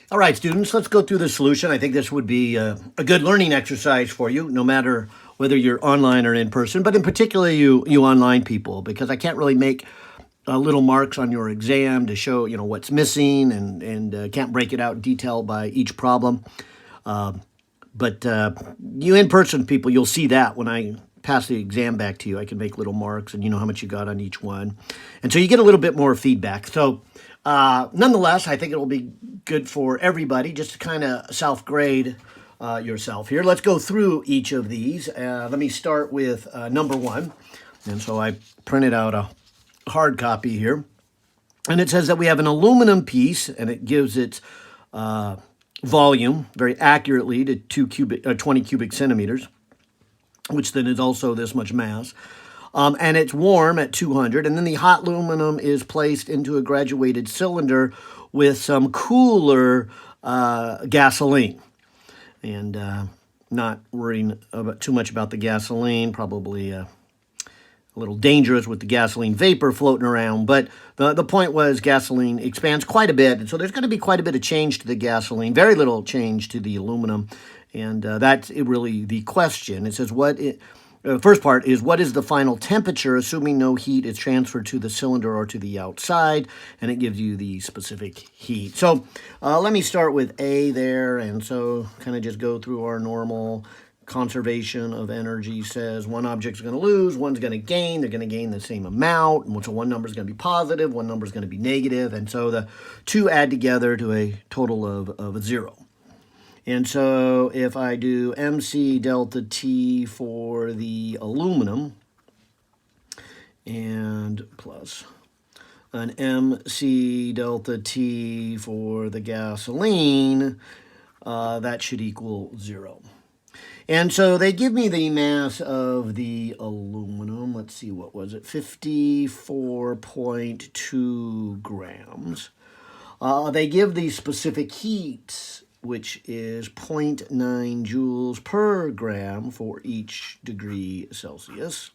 All right, students, let's go through the solution. I think this would be a good learning exercise for you, no matter whether you're online or in person, but in particular you online people, because I can't really make little marks on your exam to show what's missing, and can't break it out in detail by each problem. But you in-person people, you'll see that when I pass the exam back to you. I can make little marks, and you know how much you got on each one. And so you get a little bit more feedback. So nonetheless, I think it'll be good for everybody just to kind of self-grade yourself here. Let's go through each of these. Let me start with number one. And so I printed out a hard copy here. And it says that we have an aluminum piece, and it gives its volume very accurately to 20 cubic centimeters, which then is also this much mass. And it's warm at 200. And then the hot aluminum is placed into a graduated cylinder with some cooler gasoline. And not worrying too much about the gasoline, probably a little dangerous with the gasoline vapor floating around. But the point was gasoline expands quite a bit. And so there's going to be quite a bit of change to the gasoline, very little change to the aluminum. And that's really the question. It says first part is, what is the final temperature, assuming no heat is transferred to the cylinder or to the outside? And it gives you the specific heat. So let me start with A there. And so kind of just go through our normal conservation of energy. Says one object's going to lose, one's going to gain. They're going to gain the same amount. And so one number is going to be positive, one number is going to be negative. And so the two add together to a total of 0. And so if I do MC delta T for the aluminum and plus an MC delta T for the gasoline, that should equal 0. And so they give me the mass of the aluminum. Let's see, what was it? 54.2 grams. They give the specific heat, which is 0.9 joules per gram for each degree Celsius.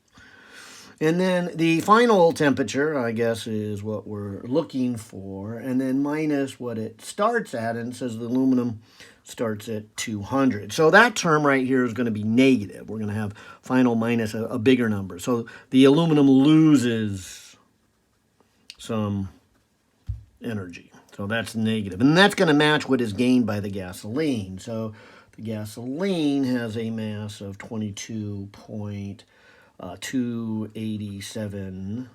And then the final temperature, I guess, is what we're looking for. And then minus what it starts at, and it says the aluminum starts at 200. So that term right here is going to be negative. We're going to have final minus a bigger number. So the aluminum loses some energy. So that's negative. And that's going to match what is gained by the gasoline. So the gasoline has a mass of 22.287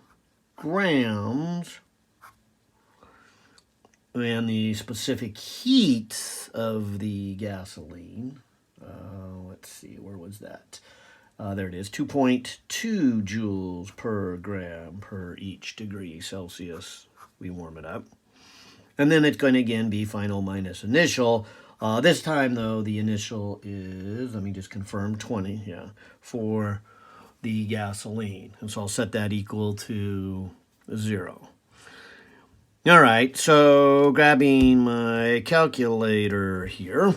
grams. And the specific heat of the gasoline, let's see, where was that? There it is, 2.2 joules per gram per each degree Celsius. We warm it up. And then it's going to, again, be final minus initial. This time, though, the initial is, let me just confirm, 20, for the gasoline. And so I'll set that equal to 0. All right, so grabbing my calculator here,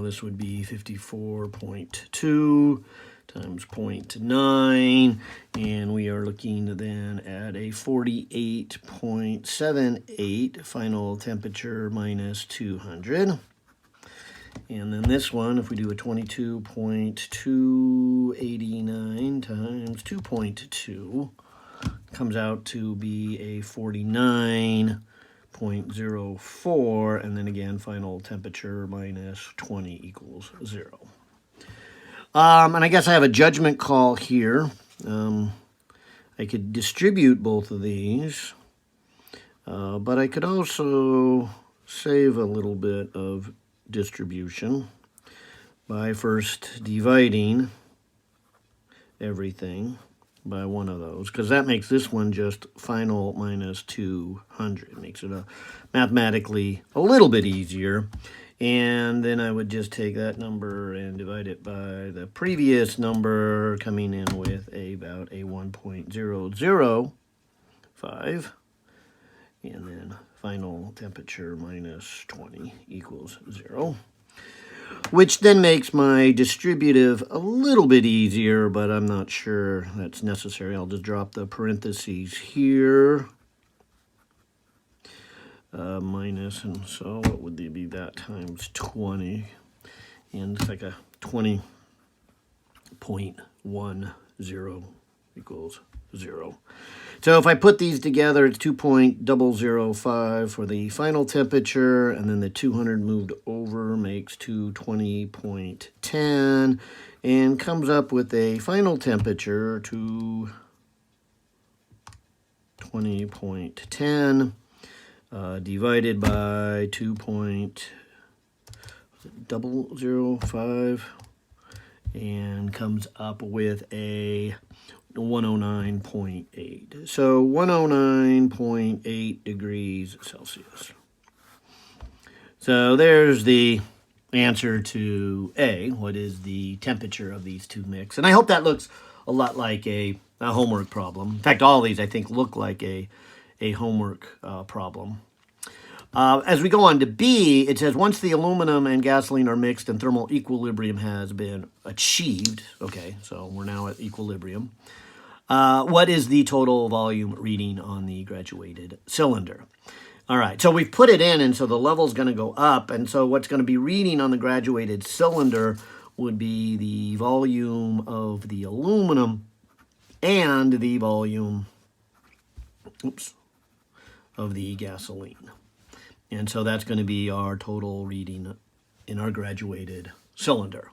this would be 54.2 times 0.9, and we are looking then at a 48.78 final temperature minus 200. And then this one, if we do a 22.289 times 2.2, comes out to be a 49.04, and then again, final temperature minus 20 equals 0. And I guess I have a judgment call here. I could distribute both of these, but I could also save a little bit of distribution by first dividing everything by one of those, because that makes this one just final minus 200. Makes it mathematically a little bit easier. And then I would just take that number and divide it by the previous number, coming in with about a 1.005. And then final temperature minus 20 equals 0. Which then makes my distributive a little bit easier, but I'm not sure that's necessary. I'll just drop the parentheses here. minus, and so what would they be? That times 20, and it's like a 20.10 equals 0. So if I put these together, it's 2.005 for the final temperature, and then the 200 moved over makes 220.10, and comes up with a final temperature to 20.10 divided by 2.005, and comes up with a 109.8. So 109.8 degrees Celsius. So there's the answer to A. What is the temperature of these two mix? And I hope that looks a lot like a homework problem. In fact, all these I think look like a homework problem. As we go on to B, it says once the aluminum and gasoline are mixed and thermal equilibrium has been achieved, okay, so we're now at equilibrium, what is the total volume reading on the graduated cylinder? All right, so we've put it in, and so the level's going to go up, and so what's going to be reading on the graduated cylinder would be the volume of the aluminum and the volume, of the gasoline. And so that's going to be our total reading in our graduated cylinder.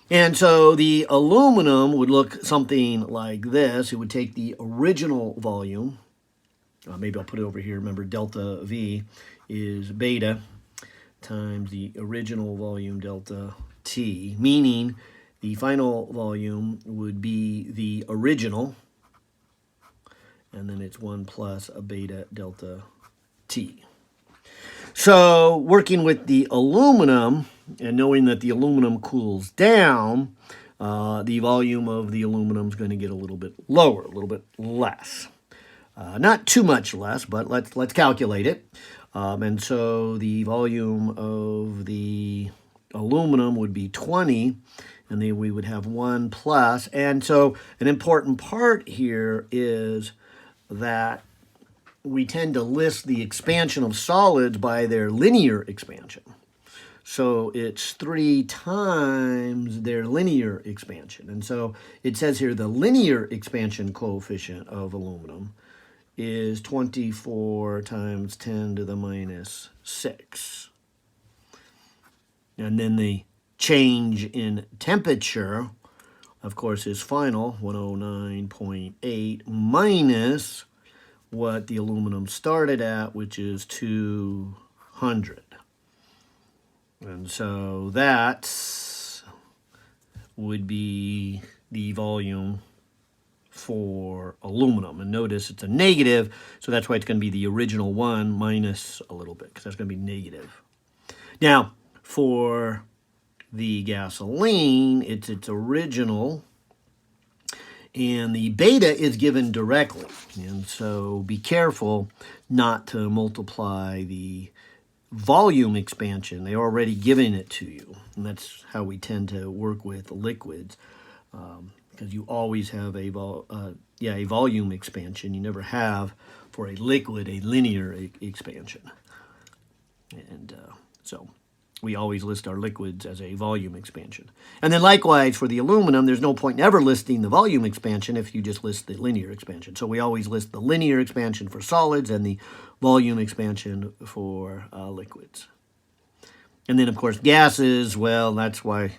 And so the aluminum would look something like this. It would take the original volume. Maybe I'll put it over here. Remember, delta V is beta times the original volume delta T, meaning the final volume would be the original, and then it's 1 plus a beta delta T. So working with the aluminum and knowing that the aluminum cools down, the volume of the aluminum is going to get a little bit lower, a little bit less. Not too much less, but let's calculate it. And so the volume of the aluminum would be 20, and then we would have 1 plus. And so an important part here is that we tend to list the expansion of solids by their linear expansion. So it's 3 times their linear expansion. And so it says here the linear expansion coefficient of aluminum is 24 times 10 to the minus 6. And then the change in temperature, of course, is final, 109.8 minus what the aluminum started at, which is 200. And so that would be the volume for aluminum. And notice it's a negative, so that's why it's going to be the original one minus a little bit, because that's going to be negative. Now, for the gasoline, it's its original, and the beta is given directly. And so be careful not to multiply the volume expansion. They're already giving it to you. And that's how we tend to work with liquids, because you always have a volume expansion. You never have, for a liquid, a linear expansion. And so we always list our liquids as a volume expansion. And then likewise for the aluminum, there's no point in ever listing the volume expansion if you just list the linear expansion. So we always list the linear expansion for solids and the volume expansion for liquids. And then, of course, gases, well, that's why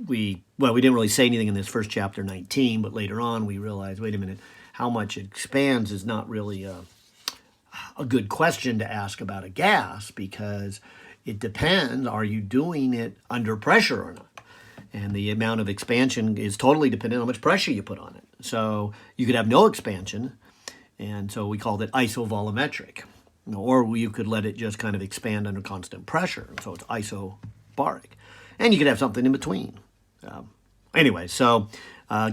we didn't really say anything in this first chapter 19, but later on we realized, wait a minute, how much it expands is not really a good question to ask about a gas, because it depends, are you doing it under pressure or not? And the amount of expansion is totally dependent on how much pressure you put on it. So you could have no expansion, and so we called it isovolumetric. Or you could let it just kind of expand under constant pressure, so it's isobaric. And you could have something in between. Anyway, so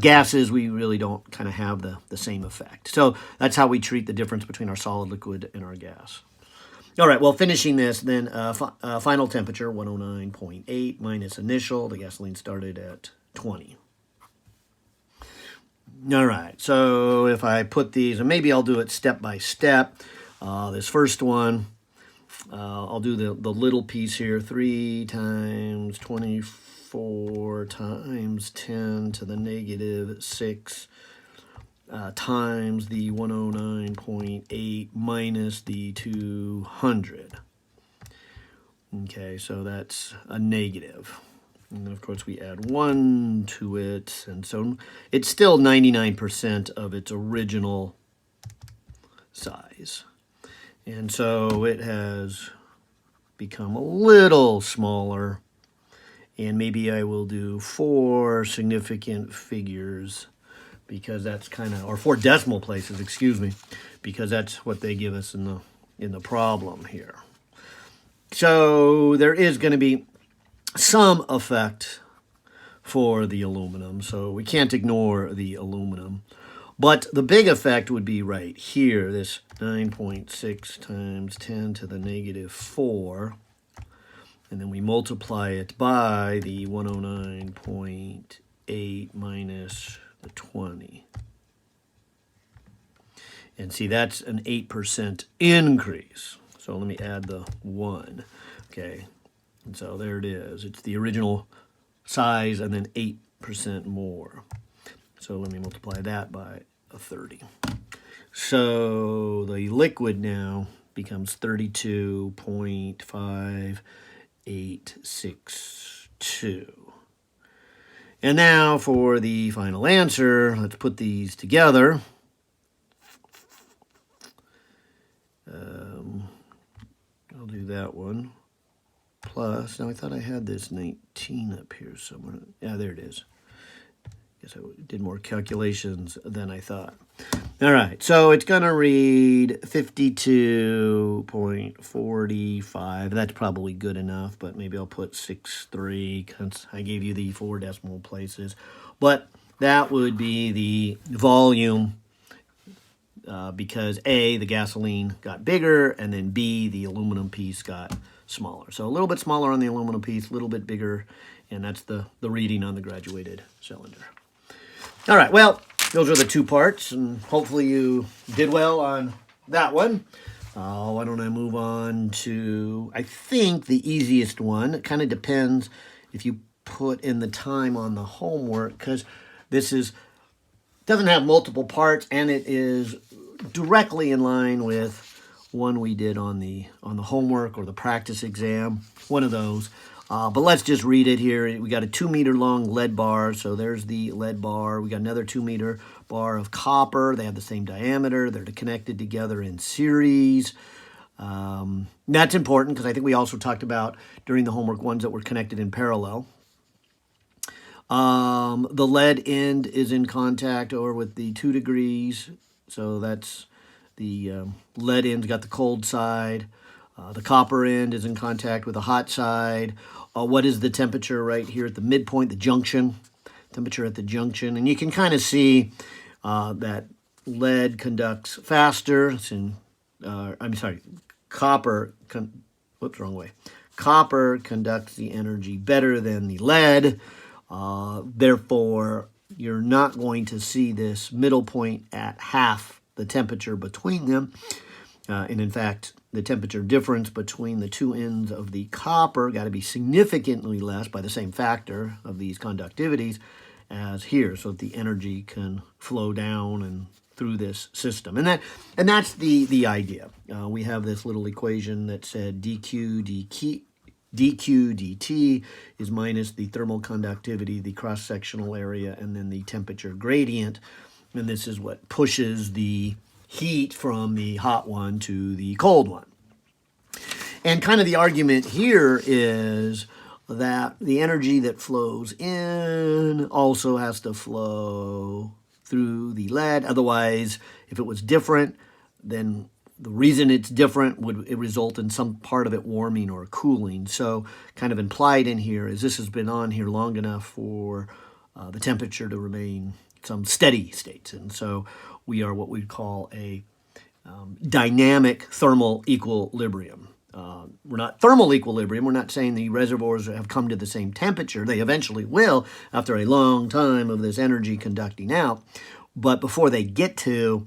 gases, we really don't kind of have the same effect. So that's how we treat the difference between our solid, liquid, and our gas. All right, well, finishing this, then final temperature, 109.8 minus initial. The gasoline started at 20. All right, so if I put these, and maybe I'll do it step by step. This first one, I'll do the little piece here, 3 times 24 times 10 to the negative 6 times the 109.8 minus the 200. Okay, so that's a negative. And then, of course, we add 1 to it, and so it's still 99% of its original size. And so it has become a little smaller, and maybe I will do 4 significant figures, because that's kind of, or 4 decimal places, excuse me, because that's what they give us in the problem here. So there is going to be some effect for the aluminum, so we can't ignore the aluminum. But the big effect would be right here, this 9.6 times 10 to the negative 4, and then we multiply it by the 109.8 minus the 20. And see, that's an 8% increase. So let me add the 1. Okay, and so there it is. It's the original size and then 8% more. So let me multiply that by a 30. So the liquid now becomes 32.5862. And now for the final answer, let's put these together. I'll do that one. Plus, now I thought I had this 19 up here somewhere. Yeah, there it is. Guess I did more calculations than I thought. All right, so it's going to read 52.45. That's probably good enough, but maybe I'll put 63 because I gave you the 4 decimal places. But that would be the volume because A, the gasoline got bigger, and then B, the aluminum piece got smaller. So a little bit smaller on the aluminum piece, a little bit bigger, and that's the reading on the graduated cylinder. All right, well, those are the 2 parts, and hopefully you did well on that one. Why don't I move on to, I think, the easiest one. It kind of depends if you put in the time on the homework, because this doesn't have multiple parts, and it is directly in line with one we did on the homework or the practice exam, one of those. But let's just read it here. We got a 2-meter long lead bar, so there's the lead bar. We got another 2-meter bar of copper. They have the same diameter. They're connected together in series. That's important because I think we also talked about during the homework ones that were connected in parallel. The lead end is in contact over with the 2 degrees, so that's the lead end's got the cold side. The copper end is in contact with the hot side. What is the temperature right here at the midpoint, the junction? Temperature at the junction. And you can kind of see that lead conducts faster. It's in, copper, wrong way. Copper conducts the energy better than the lead. Therefore, you're not going to see this middle point at half the temperature between them. And in fact, the temperature difference between the 2 ends of the copper got to be significantly less by the same factor of these conductivities as here, so that the energy can flow down and through this system. And that's the idea. We have this little equation that said dq dt is minus the thermal conductivity, the cross-sectional area, and then the temperature gradient. And this is what pushes the heat from the hot one to the cold one. And kind of the argument here is that the energy that flows in also has to flow through the lead. Otherwise, if it was different, then the reason it's different would result in some part of it warming or cooling. So kind of implied in here is this has been on here long enough for the temperature to remain some steady states. And so we are what we'd call a dynamic thermal equilibrium. We're not thermal equilibrium. We're not saying the reservoirs have come to the same temperature. They eventually will after a long time of this energy conducting out. But before they get to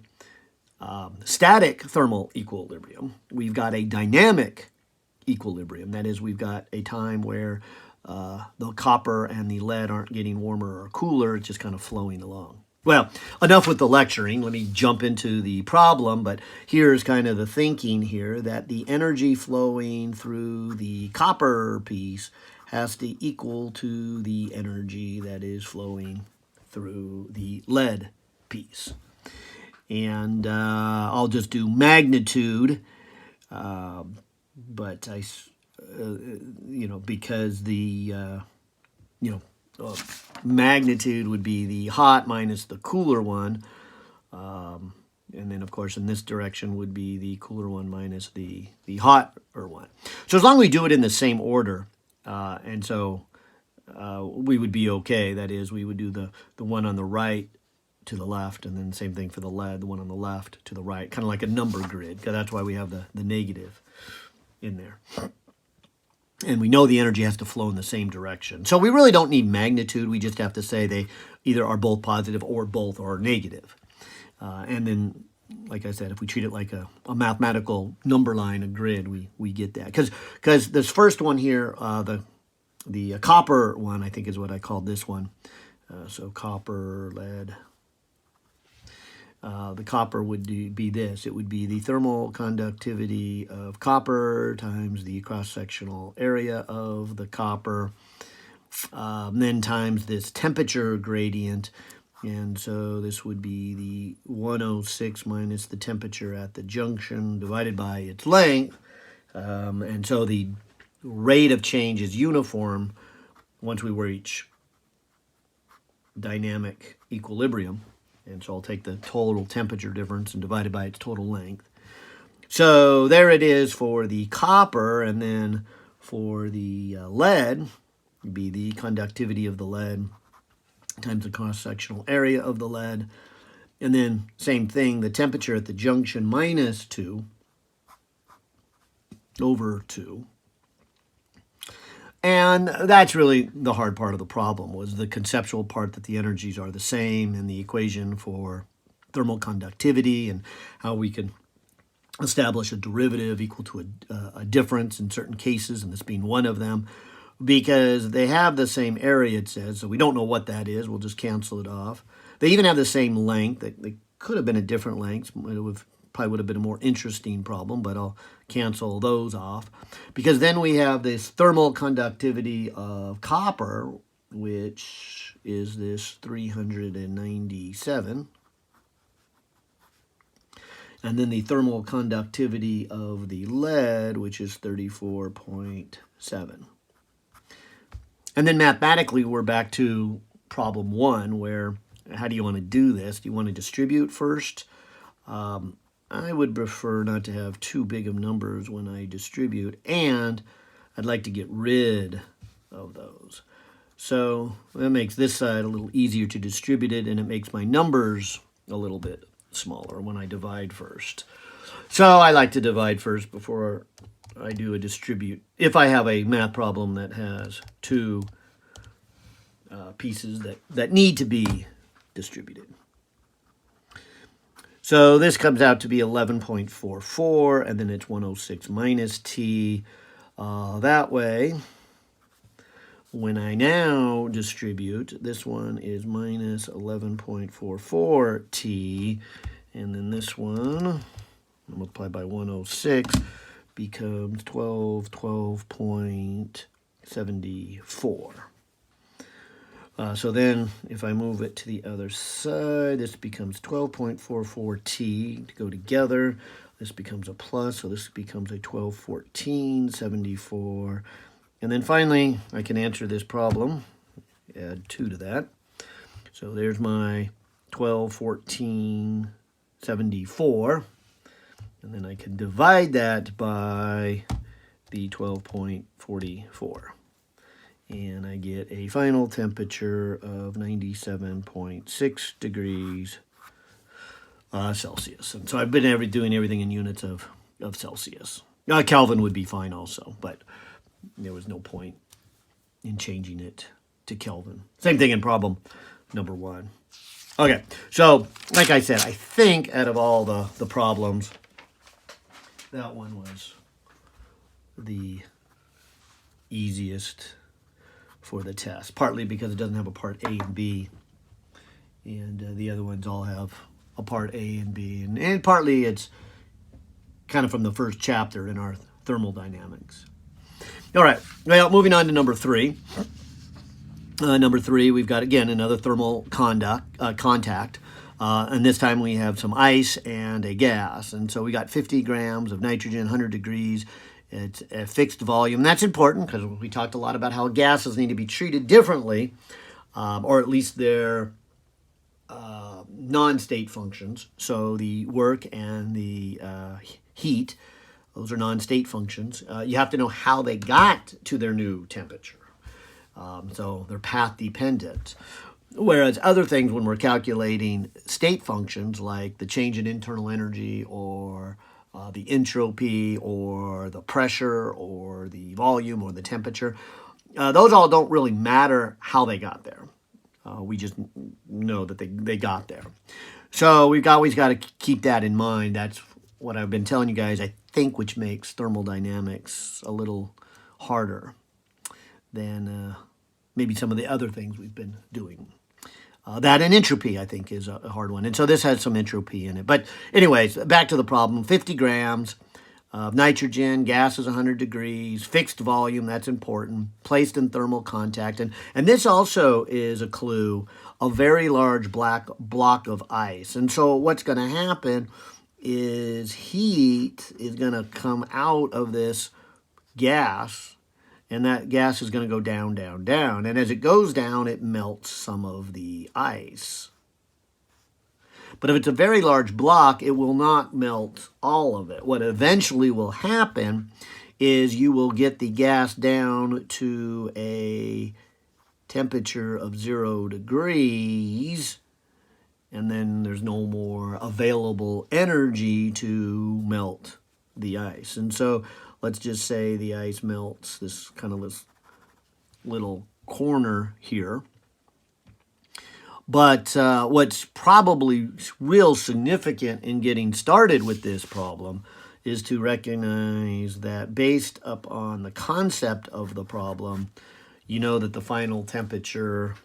static thermal equilibrium. We've got a dynamic equilibrium. That is, we've got a time where the copper and the lead aren't getting warmer or cooler. It's just kind of flowing along. Well, enough with the lecturing. Let me jump into the problem, but here's kind of the thinking here, that the energy flowing through the copper piece has to equal to the energy that is flowing through the lead piece. And I'll just do magnitude, but because the, magnitude would be the hot minus the cooler one. And then, of course, in this direction would be the cooler one minus the hotter one. So as long as we do it in the same order, we would be okay. That is, we would do the one on the right to the left, and then same thing for the lead, the one on the left to the right, kind of like a number grid, because that's why we have the negative in there. And we know the energy has to flow in the same direction. So we really don't need magnitude. We just have to say they either are both positive or both are negative. And then, like I said, if we treat it like a mathematical number line, a grid, we get that. Because this first one here, the copper one, I think is what I called this one. So copper, lead. The copper would be this. It would be the thermal conductivity of copper times the cross-sectional area of the copper, then times this temperature gradient. And so this would be the 106 minus the temperature at the junction divided by its length. And so the rate of change is uniform once we reach dynamic equilibrium. And so I'll take the total temperature difference and divide it by its total length. So there it is for the copper, and then for the lead, would be the conductivity of the lead times the cross-sectional area of the lead. And then same thing, the temperature at the junction minus 2 over 2. And that's really the hard part of the problem, was the conceptual part that the energies are the same, and the equation for thermal conductivity and how we can establish a derivative equal to a difference in certain cases, and this being one of them, because they have the same area, it says, so we don't know what that is. We'll just cancel it off. They even have the same length. They could have been at different lengths. Probably would have been a more interesting problem, but I'll cancel those off. Because then we have this thermal conductivity of copper, which is this 397. And then the thermal conductivity of the lead, which is 34.7. And then mathematically, we're back to problem 1, where how do you want to do this? Do you want to distribute first? I would prefer not to have too big of numbers when I distribute, and I'd like to get rid of those. So that makes this side a little easier to distribute it, and it makes my numbers a little bit smaller when I divide first. So I like to divide first before I do a distribute, if I have a math problem that has two pieces that need to be distributed. So this comes out to be 11.44, and then it's 106 minus t. That way, when I now distribute, this one is minus 11.44 t, and then this one, multiplied by 106, becomes 12.74. So then, if I move it to the other side, this becomes 12.44 t to go together. This becomes a plus, so this becomes a 1214.74. And then finally, I can answer this problem, add 2 to that. So there's my 1214.74. And then I can divide that by the 12.44. And I get a final temperature of 97.6 degrees Celsius. And so I've been doing everything in units of Celsius. Kelvin would be fine also, but there was no point in changing it to Kelvin. Same thing in problem number 1. Okay, so like I said, I think out of all the problems, that one was the easiest for the test, partly because it doesn't have a part A and B, and the other ones all have a part A and B, and partly it's kind of from the first chapter in our thermodynamics. All right, well, moving on to number 3. Number 3, we've got, again, another thermal contact. And this time we have some ice and a gas. And so we got 50 grams of nitrogen, 100 degrees. It's a fixed volume. That's important because we talked a lot about how gases need to be treated differently, or at least their non-state functions. So the work and the heat, those are non-state functions. You have to know how they got to their new temperature. So they're path dependent. Whereas other things, when we're calculating state functions like the change in internal energy or the entropy or the pressure or the volume or the temperature, those all don't really matter how they got there. We just know that they got there. So we've always got to keep that in mind. That's what I've been telling you guys, I think, which makes thermodynamics a little harder than maybe some of the other things we've been doing. That and entropy, I think, is a hard one. And so this has some entropy in it. But anyways, back to the problem. 50 grams of nitrogen, gas is 100 degrees, fixed volume, that's important, placed in thermal contact. And this also is a clue, a very large black block of ice. And so what's going to happen is heat is going to come out of this gas, and that gas is going to go down, down, down. And as it goes down, it melts some of the ice. But if it's a very large block, it will not melt all of it. What eventually will happen is you will get the gas down to a temperature of 0 degrees, and then there's no more available energy to melt the ice. And so let's just say the ice melts this little corner here. But what's probably real significant in getting started with this problem is to recognize that based upon the concept of the problem, you know that the final temperature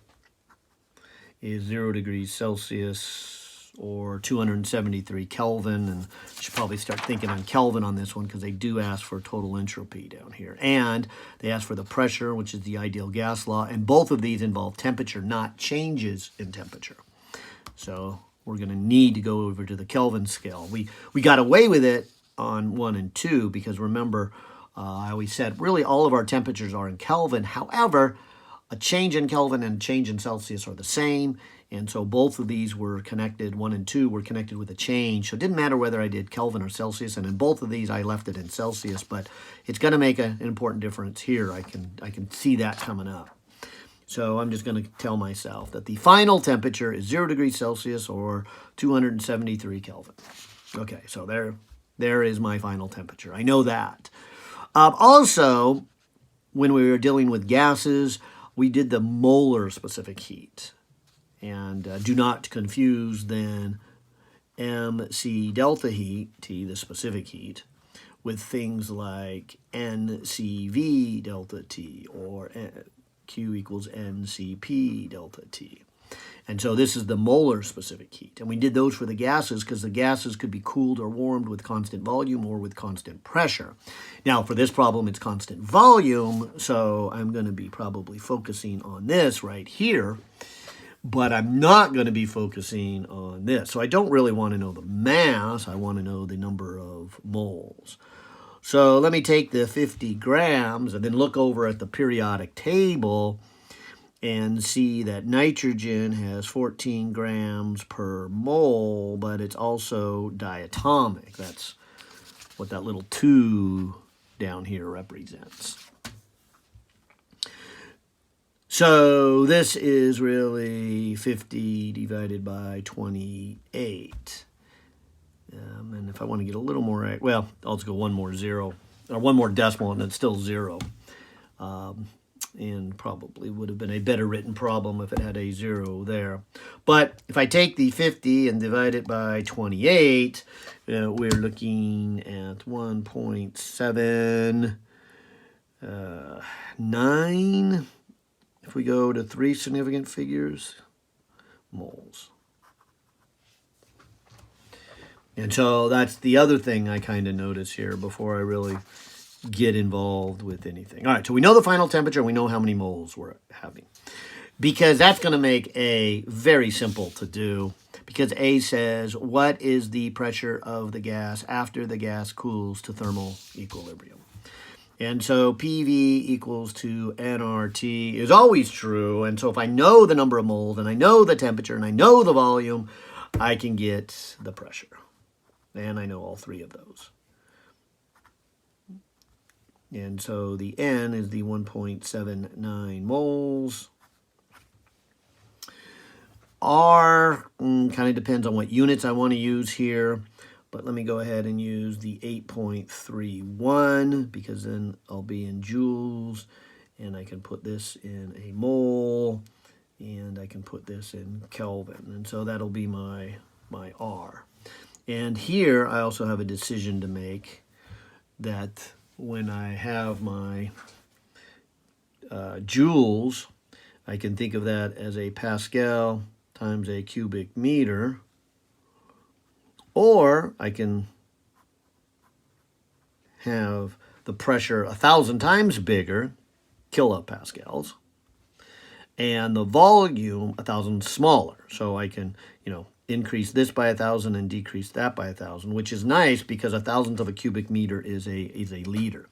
is 0 degrees Celsius or 273 Kelvin, and you should probably start thinking on Kelvin on this one because they do ask for total entropy down here. And they ask for the pressure, which is the ideal gas law, and both of these involve temperature, not changes in temperature. So we're going to need to go over to the Kelvin scale. We got away with it on 1 and 2 because remember, I always said really all of our temperatures are in Kelvin. However, a change in Kelvin and a change in Celsius are the same, and so both of these were connected, 1 and 2 were connected with a change. So it didn't matter whether I did Kelvin or Celsius, and in both of these I left it in Celsius, but it's going to make an important difference here. I can see that coming up. So I'm just going to tell myself that the final temperature is 0 degrees Celsius or 273 Kelvin. Okay, so there is my final temperature. I know that. Also, when we were dealing with gases, we did the molar specific heat. And do not confuse then MC delta heat, T, the specific heat, with things like NCV delta T or Q equals NCP delta T. And so this is the molar specific heat. And we did those for the gases because the gases could be cooled or warmed with constant volume or with constant pressure. Now, for this problem, it's constant volume, so I'm going to be probably focusing on this right here. But I'm not going to be focusing on this. So I don't really want to know the mass. I want to know the number of moles. So let me take the 50 grams and then look over at the periodic table and see that nitrogen has 14 grams per mole, but it's also diatomic. That's what that little 2 down here represents. So this is really 50 divided by 28. And if I want to get a little more right, well, I'll just go one more zero, or one more decimal, and it's still 0. and probably would have been a better written problem if it had a 0 there. But if I take the 50 and divide it by 28, we're looking at 1.79. If we go to 3 significant figures, moles. And so that's the other thing I kind of notice here before I really get involved with anything. All right, so we know the final temperature, we know how many moles we're having. Because that's going to make A very simple to do. Because A says, what is the pressure of the gas after the gas cools to thermal equilibrium? And so PV equals to nRT is always true. And so if I know the number of moles, and I know the temperature, and I know the volume, I can get the pressure. And I know all 3 of those. And so the N is the 1.79 moles. R kind of depends on what units I want to use here. But let me go ahead and use the 8.31 because then I'll be in joules. And I can put this in a mole. And I can put this in Kelvin. And so that'll be my R. And here I also have a decision to make that when I have my joules, I can think of that as a Pascal times a cubic meter, or I can have the pressure 1,000 times bigger, kilopascals, and the volume 1,000 smaller. So I can, increase this by 1,000 and decrease that by 1,000, which is nice because 1,000th of a cubic meter is a liter.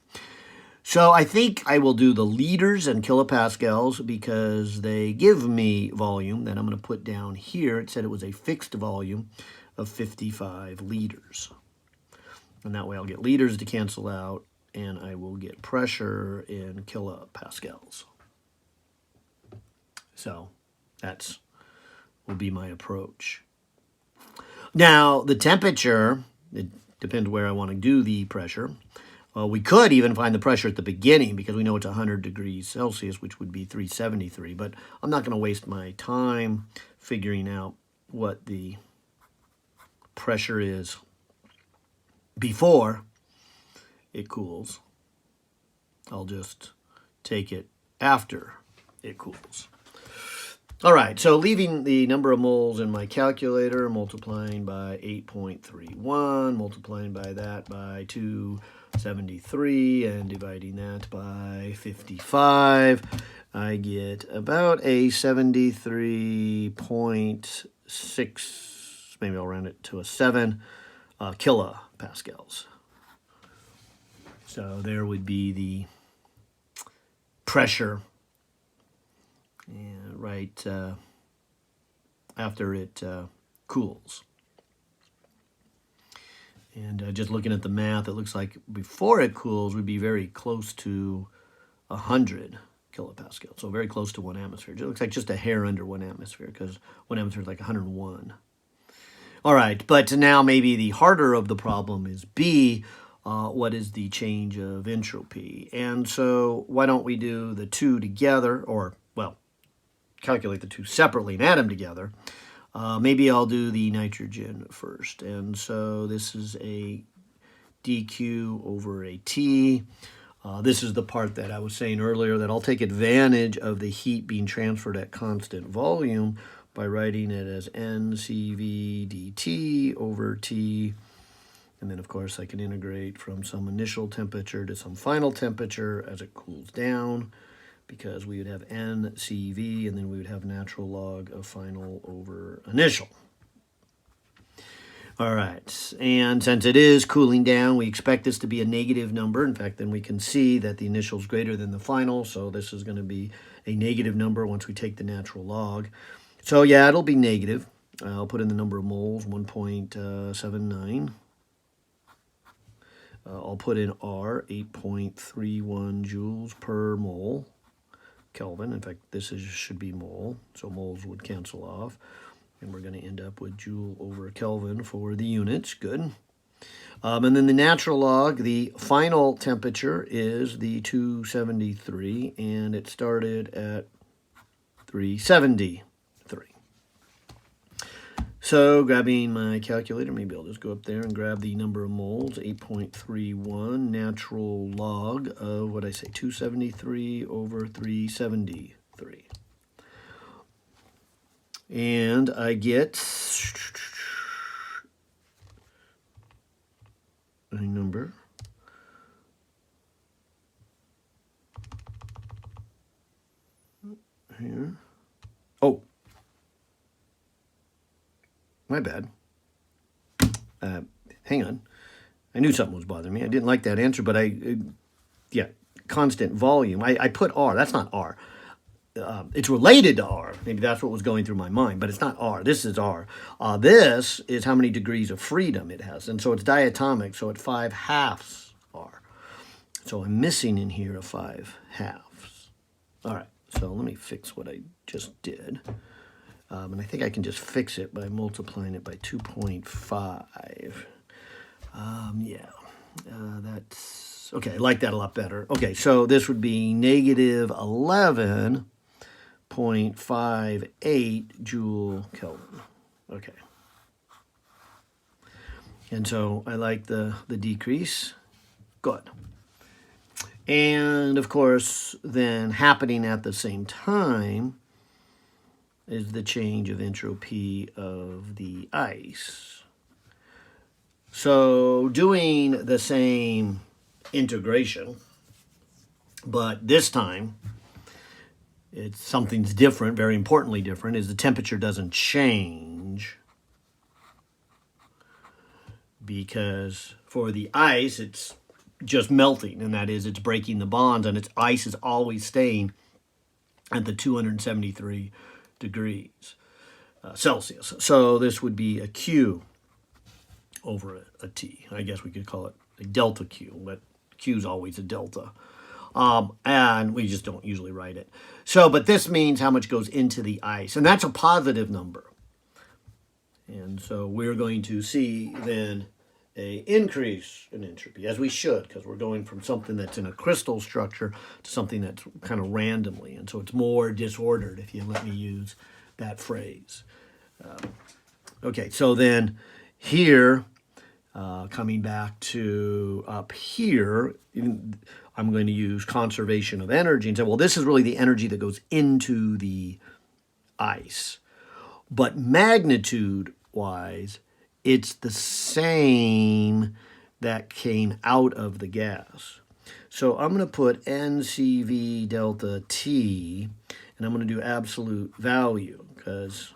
So I think I will do the liters and kilopascals because they give me volume that I'm going to put down here. It said it was a fixed volume of 55 liters. And that way I'll get liters to cancel out, and I will get pressure in kilopascals. So that's will be my approach. Now, the temperature, it depends where I want to do the pressure. We could even find the pressure at the beginning because we know it's 100 degrees Celsius, which would be 373. But I'm not going to waste my time figuring out what the pressure is before it cools. I'll just take it after it cools. All right, so leaving the number of moles in my calculator, multiplying by 8.31, multiplying by that by 273, and dividing that by 55, I get about a 73.6, maybe I'll round it to a 7, kilopascals. So there would be the pressure right after it cools. And just looking at the math, it looks like before it cools, we'd be very close to 100 kilopascals, so very close to 1 atmosphere. It looks like just a hair under 1 atmosphere because 1 atmosphere is like 101. All right, but now maybe the harder of the problem is B, what is the change of entropy? And so why don't we do the 2 together, or, well, calculate the 2 separately and add them together. Maybe I'll do the nitrogen first. And so this is a dq over a t. This is the part that I was saying earlier that I'll take advantage of the heat being transferred at constant volume by writing it as ncv dt over t. And then, of course, I can integrate from some initial temperature to some final temperature as it cools down, because we would have NCV, and then we would have natural log of final over initial. All right, and since it is cooling down, we expect this to be a negative number. In fact, then we can see that the initial is greater than the final, so this is going to be a negative number once we take the natural log. So yeah, it'll be negative. I'll put in the number of moles, 1.79. I'll put in R, 8.31 joules per mole. Kelvin. In fact, this should be mole, so moles would cancel off. And we're going to end up with joule over Kelvin for the units. Good. And then the natural log, the final temperature is the 273, and it started at 373. So grabbing my calculator, maybe I'll just go up there and grab the number of moles, 8.31 natural log of, what I say, 273 over 373. And I get a number here. Oh, my bad. Hang on. I knew something was bothering me. I didn't like that answer, but yeah, constant volume. I put R. That's not R. It's related to R. Maybe that's what was going through my mind, but it's not R. This is R. This is how many degrees of freedom it has. And so it's diatomic, so it's 5/2 R. So I'm missing in here a 5/2. All right, so let me fix what I just did. And I think I can just fix it by multiplying it by 2.5. That's, okay, I like that a lot better. Okay, so this would be negative 11.58 joule Kelvin. Okay. And so I like the decrease. Good. And of course, then happening at the same time is the change of entropy of the ice. So doing the same integration, but this time something's different, very importantly different, is the temperature doesn't change, because for the ice it's just melting, and that is it's breaking the bonds, and its ice is always staying at the 273 degrees Celsius. So this would be a Q over a T. I guess we could call it a delta Q, but Q is always a delta. And we just don't usually write it. So, but this means how much goes into the ice, and that's a positive number. And so we're going to see then an increase in entropy, as we should, because we're going from something that's in a crystal structure to something that's kind of randomly. And so it's more disordered, if you let me use that phrase. Okay, so then here, coming back to up here, I'm going to use conservation of energy and say, well, this is really the energy that goes into the ice. But magnitude-wise, it's the same that came out of the gas. So I'm going to put NCV delta T, and I'm going to do absolute value, because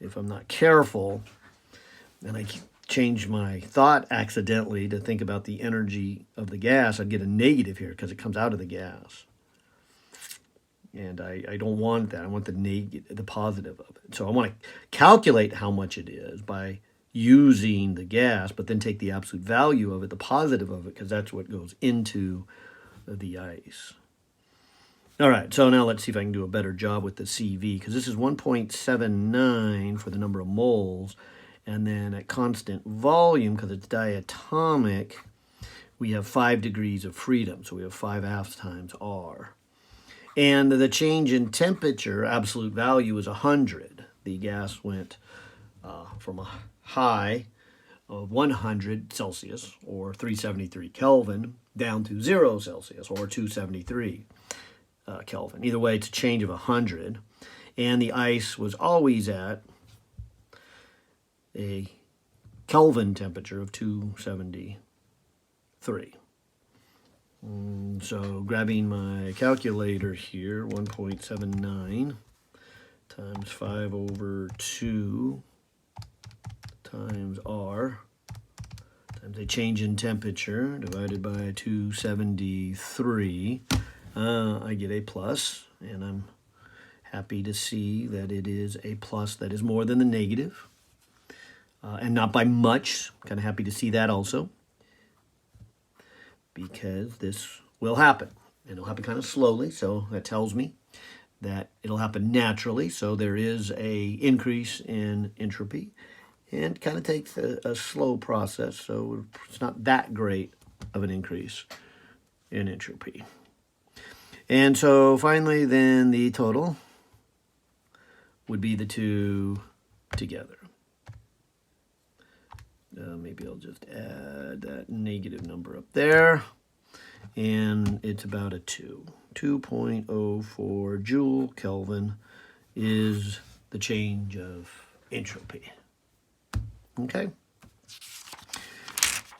if I'm not careful, and I change my thought accidentally to think about the energy of the gas, I'd get a negative here because it comes out of the gas. And I don't want that. I want the positive of it. So I want to calculate how much it is by using the gas, but then take the absolute value of it, the positive of it, because that's what goes into the ice. All right, so now let's see if I can do a better job with the CV, because this is 1.79 for the number of moles, and then at constant volume, because it's diatomic, we have 5 degrees of freedom, so we have 5/2 times R. And the change in temperature, absolute value, is 100. The gas went from a high of 100 Celsius, or 373 Kelvin, down to 0 Celsius, or 273 Kelvin. Either way, it's a change of 100. And the ice was always at a Kelvin temperature of 273. So grabbing my calculator here, 1.79 times 5/2 times R times a change in temperature divided by 273. I get a plus, and I'm happy to see that it is a plus that is more than the negative, and not by much. Kind of happy to see that also, because this will happen, and it'll happen kind of slowly, so that tells me that it'll happen naturally. So there is a increase in entropy, and kind of takes a slow process, so it's not that great of an increase in entropy. And so finally, then the total would be the two together. Maybe I'll just add that negative number up there. And it's about a 2. 2.04 joule Kelvin is the change of entropy. Okay.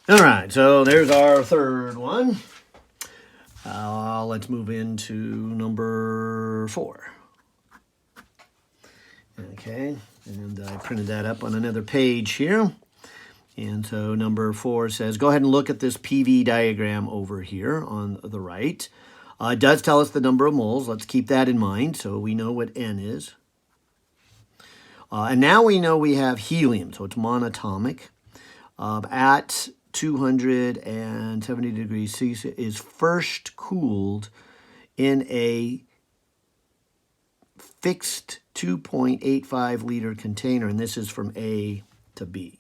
All right, so there's our third one. Let's move into number 4. Okay, and I printed that up on another page here. And so number 4 says, go ahead and look at this PV diagram over here on the right. It does tell us the number of moles. Let's keep that in mind so we know what N is. And now we know we have helium, so it's monatomic. At 270 degrees Celsius is first cooled in a fixed 2.85 liter container, and this is from A to B.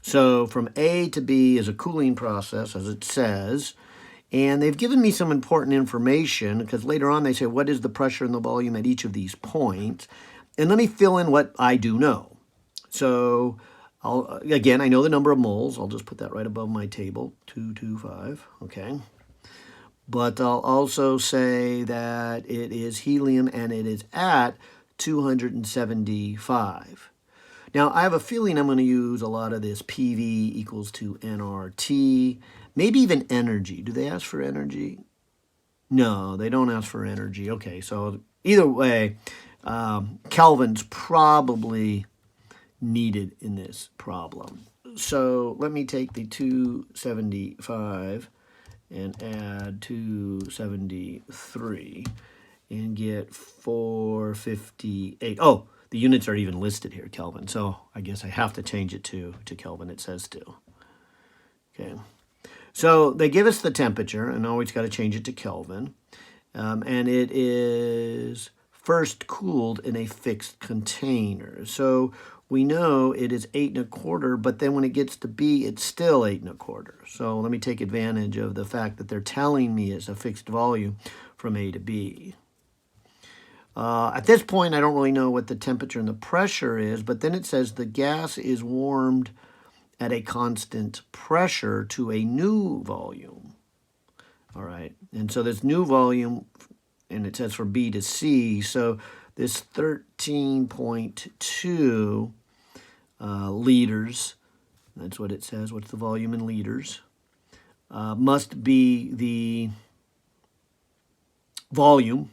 So from A to B is a cooling process, as it says, and they've given me some important information because later on they say, what is the pressure and the volume at each of these points? And let me fill in what I do know. So again, I know the number of moles. I'll just put that right above my table, 225, okay? But I'll also say that it is helium and it is at 275. Now, I have a feeling I'm going to use a lot of this PV equals to nRT, maybe even energy. Do they ask for energy? No, they don't ask for energy. Okay, so either way, Kelvin's probably needed in this problem. So let me take the 275 and add 273 and get 458. Oh, the units are even listed here, Kelvin. So I guess I have to change it to Kelvin. It says to. Okay. So they give us the temperature, and always got to change it to Kelvin. And it is first cooled in a fixed container. So we know it is 8 1/4, but then when it gets to B, it's still 8 1/4. So let me take advantage of the fact that they're telling me it's a fixed volume from A to B. At this point, I don't really know what the temperature and the pressure is, but then it says the gas is warmed at a constant pressure to a new volume. All right, and so this new volume, and it says from B to C, so this 13.2 liters, that's what it says, what's the volume in liters, must be the volume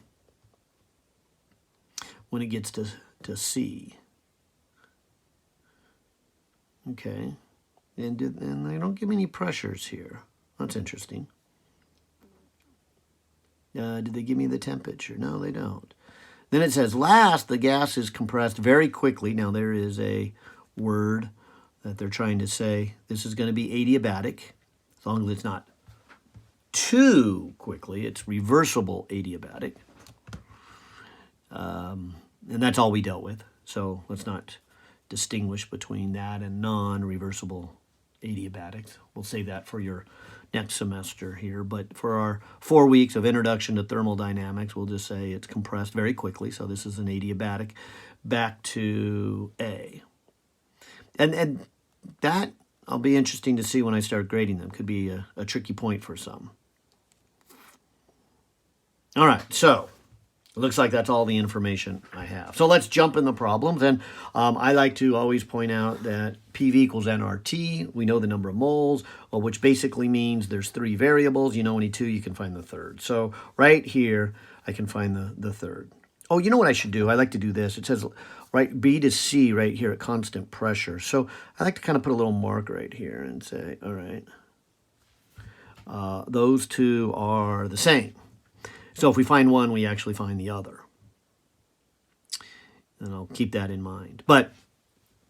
when it gets to C. Okay, and they don't give me any pressures here. That's interesting. Did they give me the temperature? No, they don't. Then it says, last, the gas is compressed very quickly. Now, there is a word that they're trying to say. This is going to be adiabatic, as long as it's not too quickly. It's reversible adiabatic. And that's all we dealt with. So let's not distinguish between that and non-reversible adiabatics. We'll save that for your next semester here. But for our 4 weeks of Introduction to Thermodynamics, we'll just say it's compressed very quickly. So this is an adiabatic. Back to A. And that will be interesting to see when I start grading them. Could be a tricky point for some. All right, so it looks like that's all the information I have. So let's jump in the problems. And I like to always point out that PV equals nRT. We know the number of moles, which basically means there's 3 variables. You know any 2, you can find the third. So right here, I can find the third. Oh, you know what I should do? I like to do this. It says right B to C right here at constant pressure. So I like to kind of put a little mark right here and say, all right, those 2 are the same. So if we find one, we actually find the other. And I'll keep that in mind. But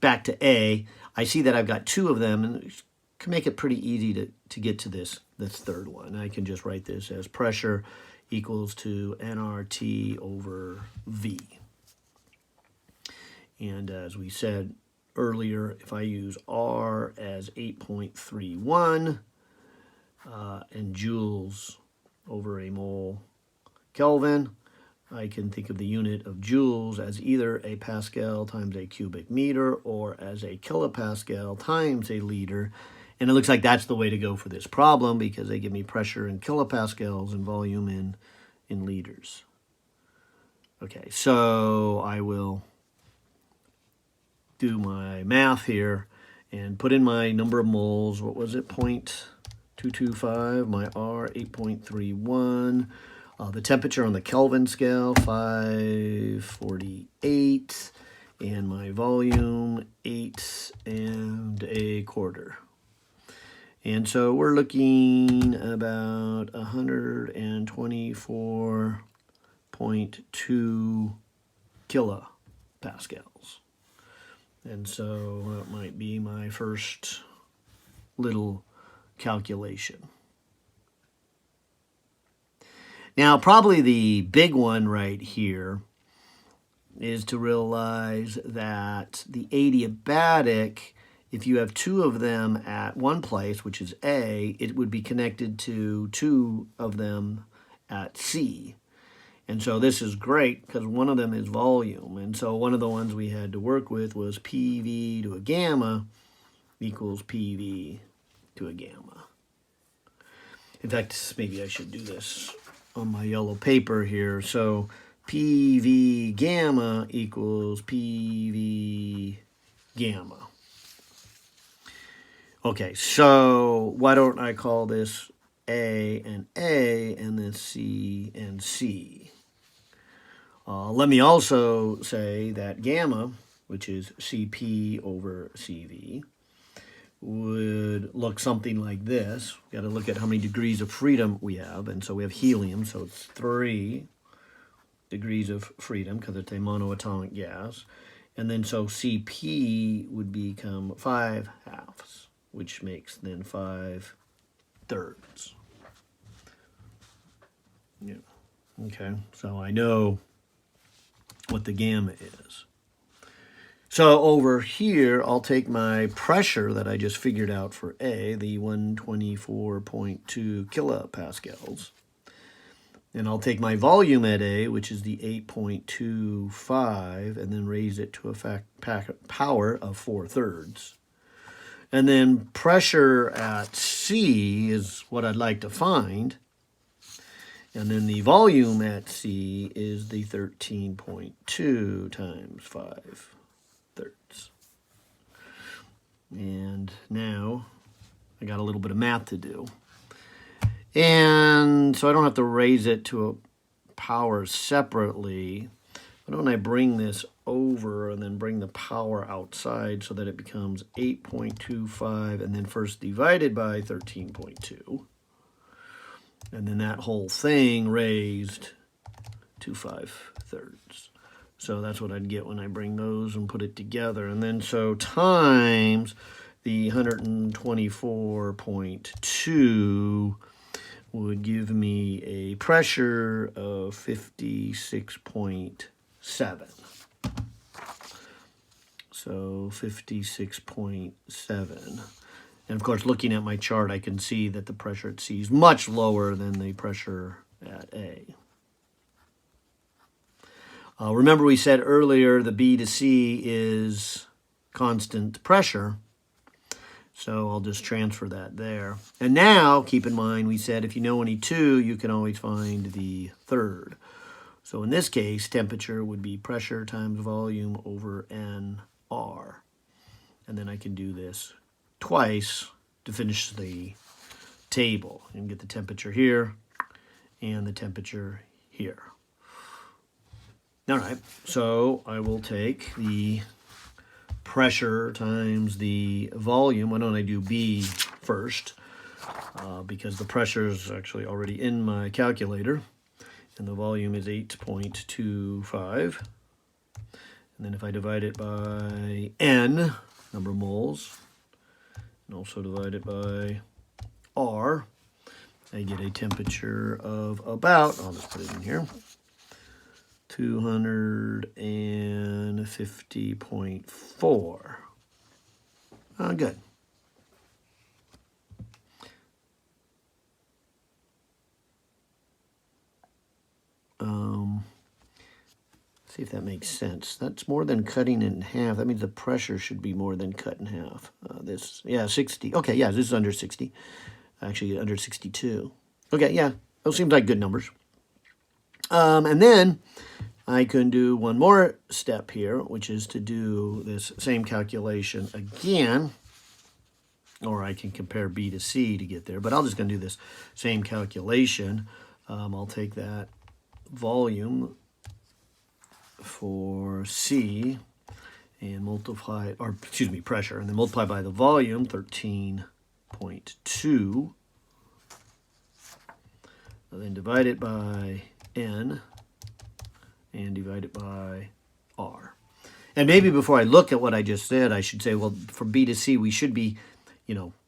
back to A, I see that I've got 2 of them, and it can make it pretty easy to get to this third one. I can just write this as pressure equals to nRT over V. And as we said earlier, if I use R as 8.31 and joules over a mole Kelvin, I can think of the unit of joules as either a Pascal times a cubic meter or as a kilopascal times a liter. And it looks like that's the way to go for this problem because they give me pressure in kilopascals and volume in liters. Okay, so I will do my math here and put in my number of moles. What was it? 0.225. My R, 8.31. The temperature on the Kelvin scale, 548. And my volume, 8 1/4. And so we're looking about 124.2 kilopascals. And so that might be my first little calculation. Now, probably the big one right here is to realize that the adiabatic, if you have two of them at one place, which is A, it would be connected to two of them at C. And so this is great because one of them is volume. And so one of the ones we had to work with was PV to a gamma equals PV to a gamma. In fact, maybe I should do this on my yellow paper here. So PV gamma equals PV gamma. Okay, so why don't I call this A and this C and C? Let me also say that gamma, which is CP over CV, would look something like this. We've got to look at how many degrees of freedom we have. And so we have helium, so it's 3 degrees of freedom because it's a monoatomic gas. And then so CP would become 5/2, which makes then 5/3. Yeah. Okay, so I know what the gamma is. So over here, I'll take my pressure that I just figured out for A, the 124.2 kilopascals, and I'll take my volume at A, which is the 8.25, and then raise it to a power of 4/3. And then pressure at C is what I'd like to find. And then the volume at C is the 13.2 times 5/3. And now I got a little bit of math to do. And so I don't have to raise it to a power separately. Why don't I bring this over and then bring the power outside so that it becomes 8.25 and then first divided by 13.2. And then that whole thing raised to 5/3. So that's what I'd get when I bring those and put it together. And then so times the 124.2 would give me a pressure of 56.7. So 56.7. And of course, looking at my chart, I can see that the pressure at C is much lower than the pressure at A. Remember we said earlier the B to C is constant pressure. So I'll just transfer that there. And now, keep in mind, we said if you know any two, you can always find the third. So in this case, temperature would be pressure times volume over NR. And then I can do this twice to finish the table and get the temperature here and the temperature here. All right, so I will take the pressure times the volume. Why don't I do B first? Because the pressure is actually already in my calculator. And the volume is 8.25. And then if I divide it by N, number of moles, and also divide it by R, I get a temperature of about, I'll just put it in here, 250.4. Good. See if that makes sense. That's more than cutting it in half. That means the pressure should be more than cut in half. Yeah, 60. Okay, yeah, this is under 60. Actually, under 62. Okay, yeah, those seem like good numbers. And then I can do one more step here, which is to do this same calculation again. Or I can compare B to C to get there. But I'm just going to do this same calculation. I'll take that volume for C and multiply, or excuse me, pressure, and then multiply by the volume, 13.2. And then divide it by N and divide it by R. And maybe before I look at what I just said, I should say, well, for B to C, we should be,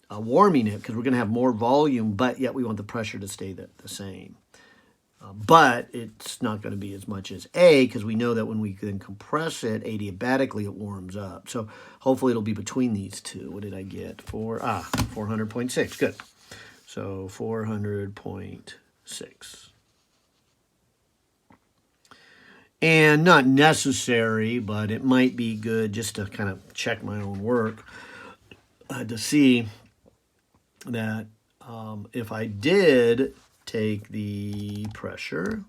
warming it because we're going to have more volume, but yet we want the pressure to stay the same. But it's not going to be as much as A because we know that when we then compress it, adiabatically it warms up. So hopefully it'll be between these two. What did I get? 400.6. Good. So 400.6. And not necessary, but it might be good just to kind of check my own work to see that if I did take the pressure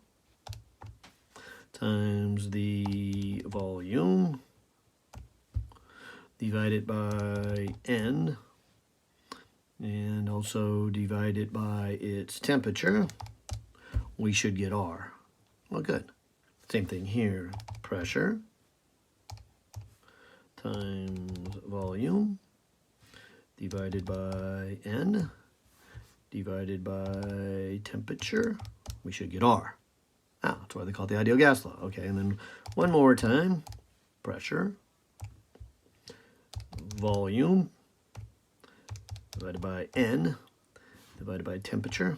times the volume divided by N and also divide it by its temperature, we should get R. Well, good. Same thing here. Pressure times volume divided by N divided by temperature, we should get R. That's why they call it the ideal gas law. Okay, and then one more time. Pressure, volume, divided by N, divided by temperature,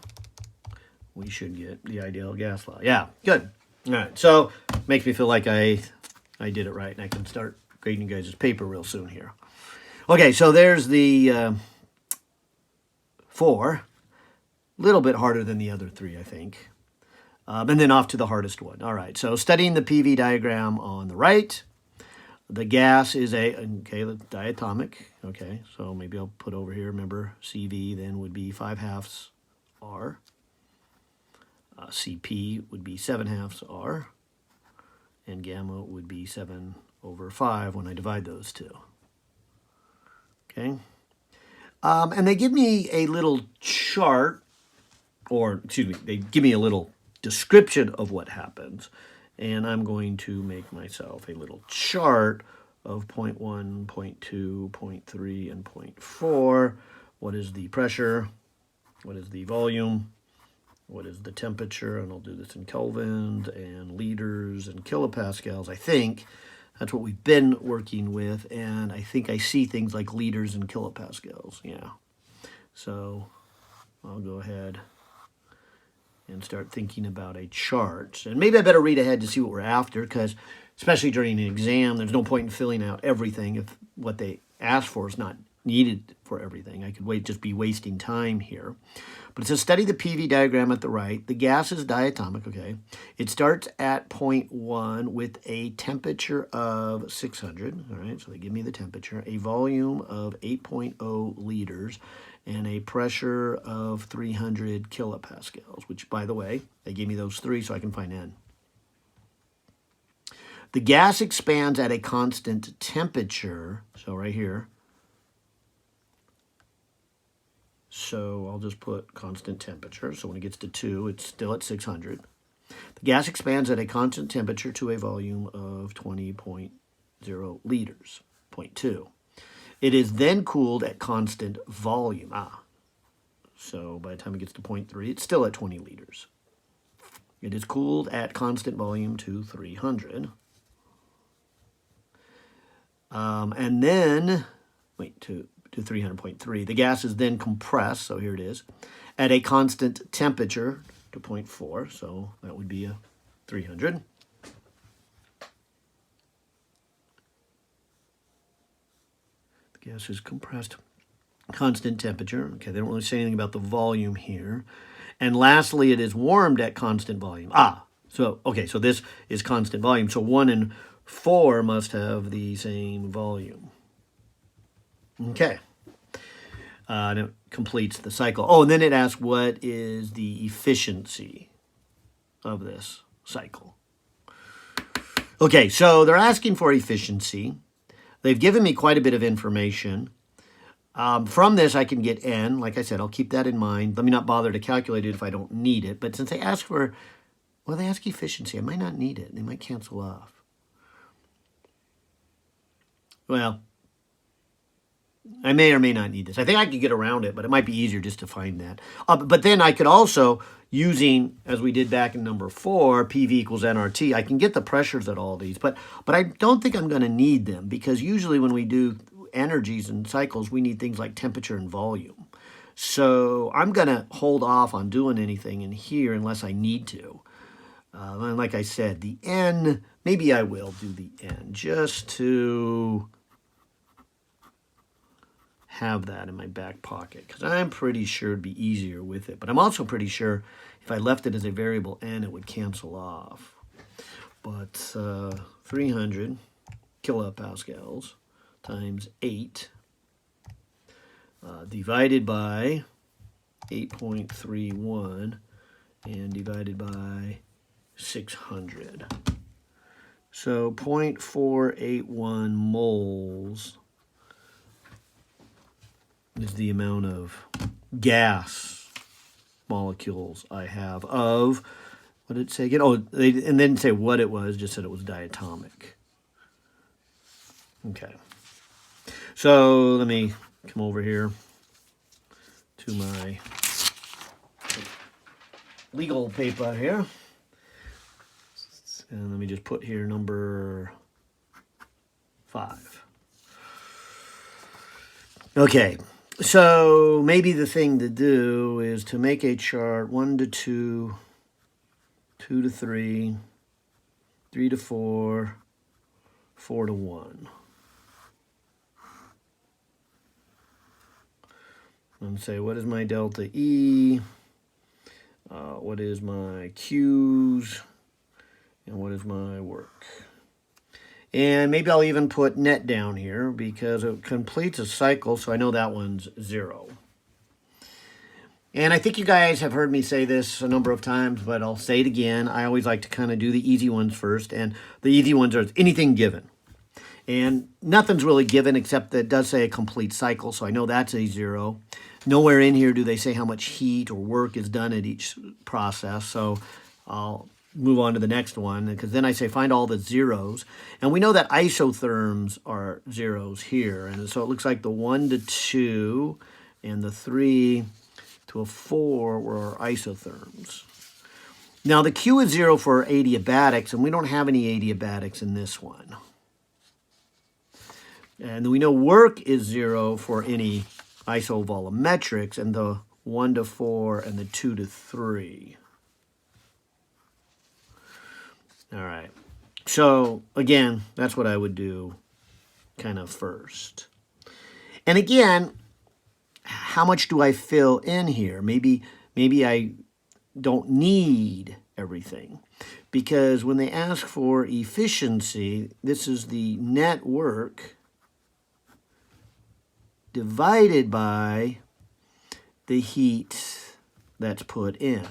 we should get the ideal gas law. Yeah, good. All right, so makes me feel like I did it right, and I can start grading you guys' paper real soon here. Okay, so there's the 4. A little bit harder than the other 3, I think. And then off to the hardest one. All right, so studying the PV diagram on the right. The gas is diatomic. Okay, so maybe I'll put over here, remember, CV then would be 5/2 R. CP would be 7/2 R. And gamma would be 7/5 when I divide those two. Okay. And they give me a little chart, or excuse me, they give me a little description of what happens. And I'm going to make myself a little chart of 0.1, 0.2, 0.3, and 0.4. What is the pressure? What is the volume? What is the temperature? And I'll do this in kelvins and liters and kilopascals, I think. That's what we've been working with, and I think I see things like liters and kilopascals, yeah. So I'll go ahead and start thinking about a chart. And maybe I better read ahead to see what we're after, because especially during an exam, there's no point in filling out everything if what they ask for is not needed for everything. I could just be wasting time here. But it says study the PV diagram at the right. The gas is diatomic, okay. It starts at 0.1 with a temperature of 600, all right, so they give me the temperature, a volume of 8.0 liters, and a pressure of 300 kilopascals, which, by the way, they gave me those 3 so I can find N. The gas expands at a constant temperature, so right here. So I'll just put constant temperature. So when it gets to 2, it's still at 600. The gas expands at a constant temperature to a volume of 20.0 liters, 0.2. It is then cooled at constant volume. So by the time it gets to 0.3, it's still at 20 liters. It is cooled at constant volume to 300. And then, to 300.3. The gas is then compressed, so here it is, at a constant temperature to 0.4, so that would be a 300. The gas is compressed, constant temperature. Okay, they don't really say anything about the volume here. And lastly, it is warmed at constant volume. So this is constant volume. So 1 and 4 must have the same volume. Okay. And it completes the cycle. Oh, and then it asks what is the efficiency of this cycle. Okay, so they're asking for efficiency. They've given me quite a bit of information. From this, I can get N. Like I said, I'll keep that in mind. Let me not bother to calculate it if I don't need it. But since they ask for, well, they ask efficiency. I might not need it. They might cancel off. Well, I may or may not need this. I think I could get around it, but it might be easier just to find that. But then I could also, using, as we did back in number 4, PV equals nRT, I can get the pressures at all these. But I don't think I'm going to need them, because usually when we do energies and cycles, we need things like temperature and volume. So I'm going to hold off on doing anything in here unless I need to. And like I said, the N, maybe I will do the N just to have that in my back pocket, because I'm pretty sure it'd be easier with it. But I'm also pretty sure if I left it as a variable N, it would cancel off. But 300 kilopascals times 8 divided by 8.31 and divided by 600. So 0.481 moles is the amount of gas molecules I have of, what did it say again? Oh, they didn't say what it was, just said it was diatomic. Okay. So let me come over here to my legal paper here. And let me just put here number 5. Okay, so maybe the thing to do is to make a chart 1 to 2, 2 to 3, 3 to 4, 4 to 1. And say, what is my delta E? What is my Q's? And what is my work? And maybe I'll even put net down here because it completes a cycle, so I know that one's 0. And I think you guys have heard me say this a number of times, but I'll say it again. I always like to kind of do the easy ones first, and the easy ones are anything given. And nothing's really given except that it does say a complete cycle, so I know that's a 0. Nowhere in here do they say how much heat or work is done at each process, so I'll move on to the next one, because then I say find all the zeros. And we know that isotherms are zeros here, and so it looks like the 1 to 2 and the 3 to a 4 were isotherms. Now the Q is 0 for adiabatics, and we don't have any adiabatics in this one. And we know work is 0 for any isovolumetrics, and the 1 to 4 and the 2 to 3. All right. So, again, that's what I would do kind of first. And again, how much do I fill in here? Maybe I don't need everything. Because when they ask for efficiency, this is the net work divided by the heat that's put in.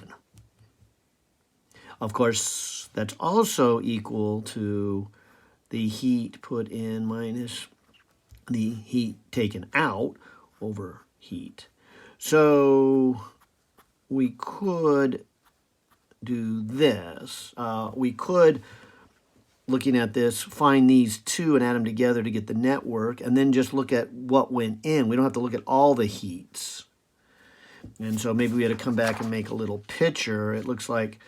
Of course, that's also equal to the heat put in minus the heat taken out over heat. So we could do this. We could, looking at this, find these two and add them together to get the network, and then just look at what went in. We don't have to look at all the heats. And so maybe we had to come back and make a little picture. It looks like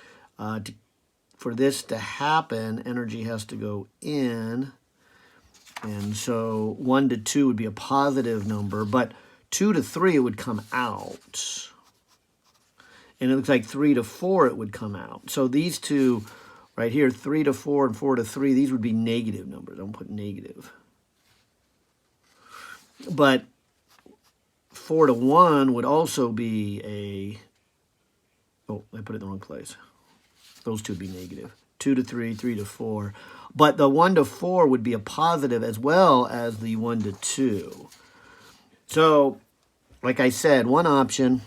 for this to happen, energy has to go in. And so 1 to 2 would be a positive number, but 2 to 3 it would come out. And it looks like 3 to 4 it would come out. So these two right here, 3 to 4 and 4 to 3, these would be negative numbers. I'm going to put negative. But 4 to 1 would also be a, oh, I put it in the wrong place. Those two would be negative. 2 to 3, 3 to 4. But the 1 to 4 would be a positive as well as the 1 to 2. So, like I said, one option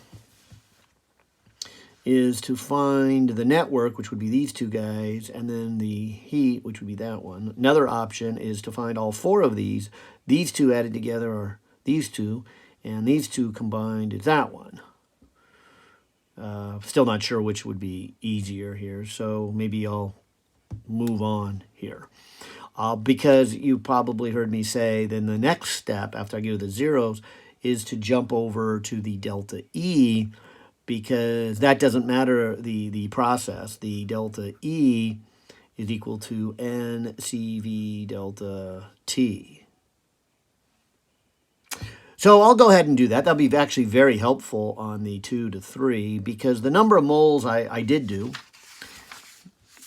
is to find the network, which would be these two guys, and then the heat, which would be that one. Another option is to find all four of these. These two added together are these two, and these two combined is that one. Still not sure which would be easier here, so maybe I'll move on here. Because you probably heard me say then the next step after I get to the zeros is to jump over to the delta E, because that doesn't matter the process. The delta E is equal to NCV delta T. So I'll go ahead and do that. That'll be actually very helpful on the 2 to 3, because the number of moles I did do.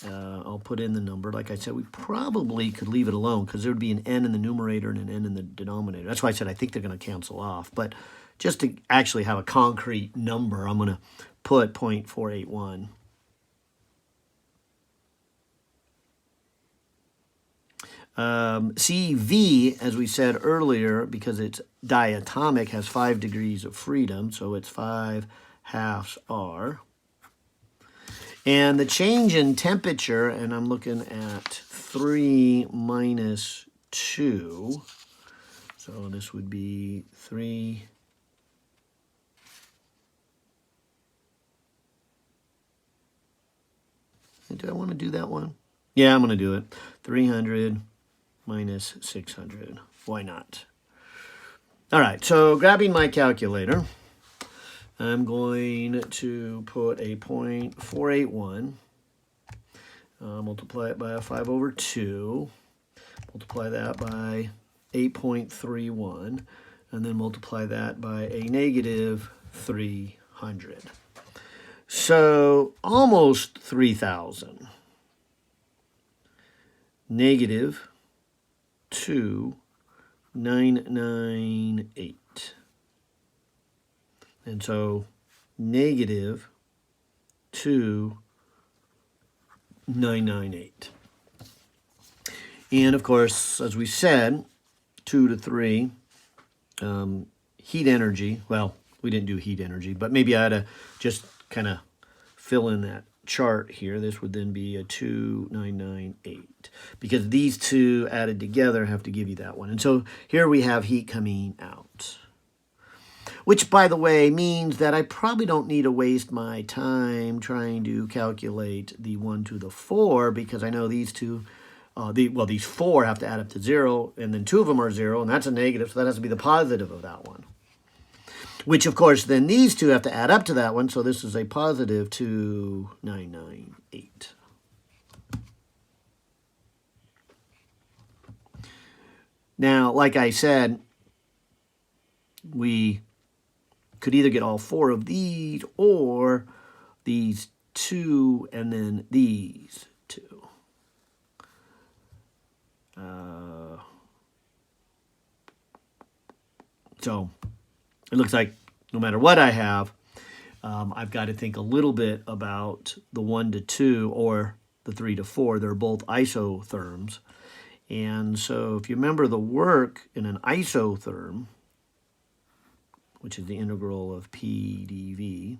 I'll put in the number. Like I said, we probably could leave it alone because there would be an n in the numerator and an n in the denominator. That's why I said I think they're going to cancel off. But just to actually have a concrete number, I'm going to put 0.481. CV, as we said earlier, because it's diatomic, has 5 degrees of freedom, so it's 5 halves R. And the change in temperature, and I'm looking at 3 minus 2, so this would be 3. Do I want to do that one? Yeah, I'm going to do it. 300 minus 600. Why not? All right, so grabbing my calculator, I'm going to put a 0.481, multiply it by a 5 over 2, multiply that by 8.31, and then multiply that by a negative 300. So almost 3,000. Negative 2,998. And so negative 2,998. And of course, as we said, 2 to 3, heat energy. Well, we didn't do heat energy, but maybe I ought to just kind of fill in that chart here. This would then be a 2,998, because these two added together have to give you that one. And so here we have heat coming out, which, by the way, means that I probably don't need to waste my time trying to calculate the 1 to the 4, because I know these two, these 4 have to add up to 0, and then 2 of them are 0, and that's a negative, so that has to be the positive of that one. Which, of course, then these two have to add up to that one, so this is a positive 2,998. Now, like I said, we could either get all 4 of these or these 2 and then these 2. So it looks like no matter what I have, I've got to think a little bit about the 1 to 2 or the 3 to 4. They're both isotherms. And so if you remember the work in an isotherm, which is the integral of P dV,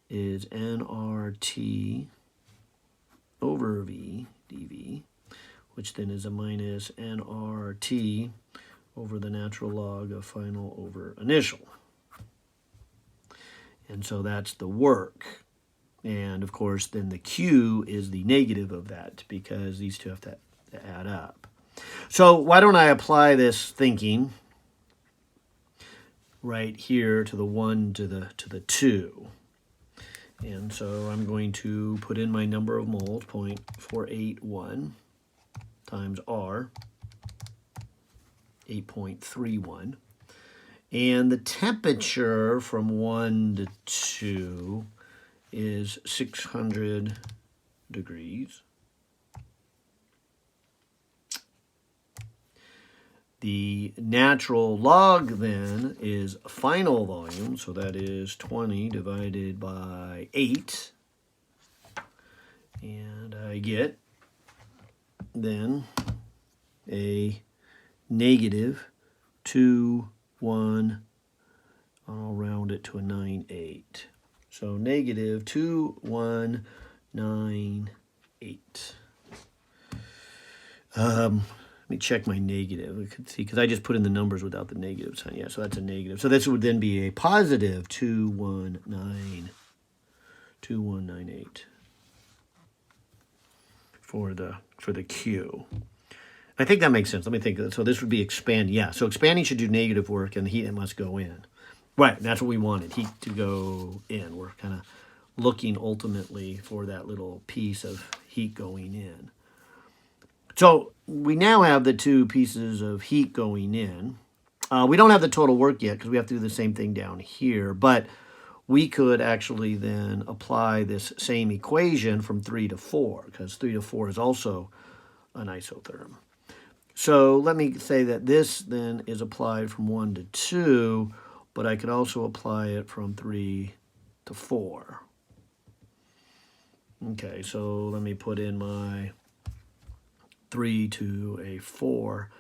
is nRT over V dV, which then is a minus nRT over the natural log of final over initial. And so that's the work. And of course, then the Q is the negative of that, because these two have to add up. So why don't I apply this thinking right here to the 1 to the 2. And so I'm going to put in my number of moles, 0.481 times R, 8.31. And the temperature from 1 to 2 is 600 degrees. The natural log then is final volume, so that is 20 divided by 8. And I get then a negative 2, 1, I'll round it to a 9, 8. So negative 2, 1, 9, 8. Let me check my negative. We could see, because I just put in the numbers without the negative sign. Yeah, so that's a negative. So this would then be a positive 2198 for the Q. I think that makes sense. Let me think. So this would be expand. Yeah, so expanding should do negative work, and the heat must go in. Right, that's what we wanted, heat to go in. We're kind of looking ultimately for that little piece of heat going in. So we now have the two pieces of heat going in. We don't have the total work yet because we have to do the same thing down here, but we could actually then apply this same equation from 3 to 4, because 3 to 4 is also an isotherm. So let me say that this then is applied from 1 to 2, but I could also apply it from 3 to 4. Okay, so let me put in my 3 to a 4.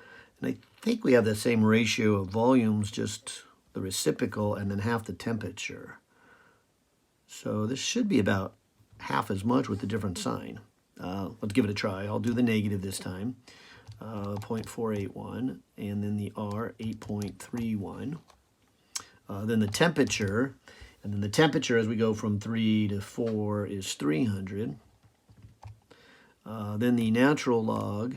And I think we have the same ratio of volumes, just the reciprocal and then half the temperature. So this should be about half as much with a different sign. Let's give it a try. I'll do the negative this time. 0.481, and then the R, 8.31. Then the temperature, and then the temperature as we go from 3 to 4 is 300. Then the natural log,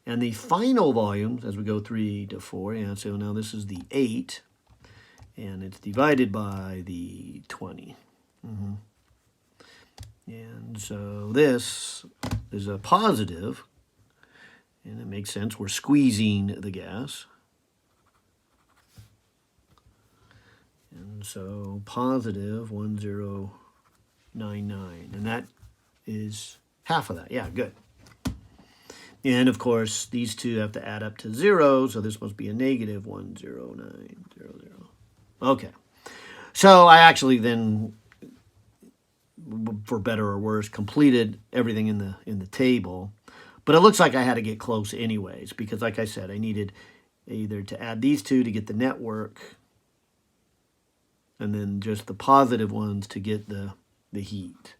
and the final volumes as we go 3 to 4. Yeah, so now this is the 8, and it's divided by the 20. And so this is a positive, and it makes sense. We're squeezing the gas. And so positive 1099, and that is half of that. Yeah, good. And of course, these two have to add up to 0, so this must be a negative 10900. Okay. So I actually then, for better or worse, completed everything in the table. But it looks like I had to get close anyways, because like I said, I needed either to add these two to get the network, and then just the positive ones to get the heat.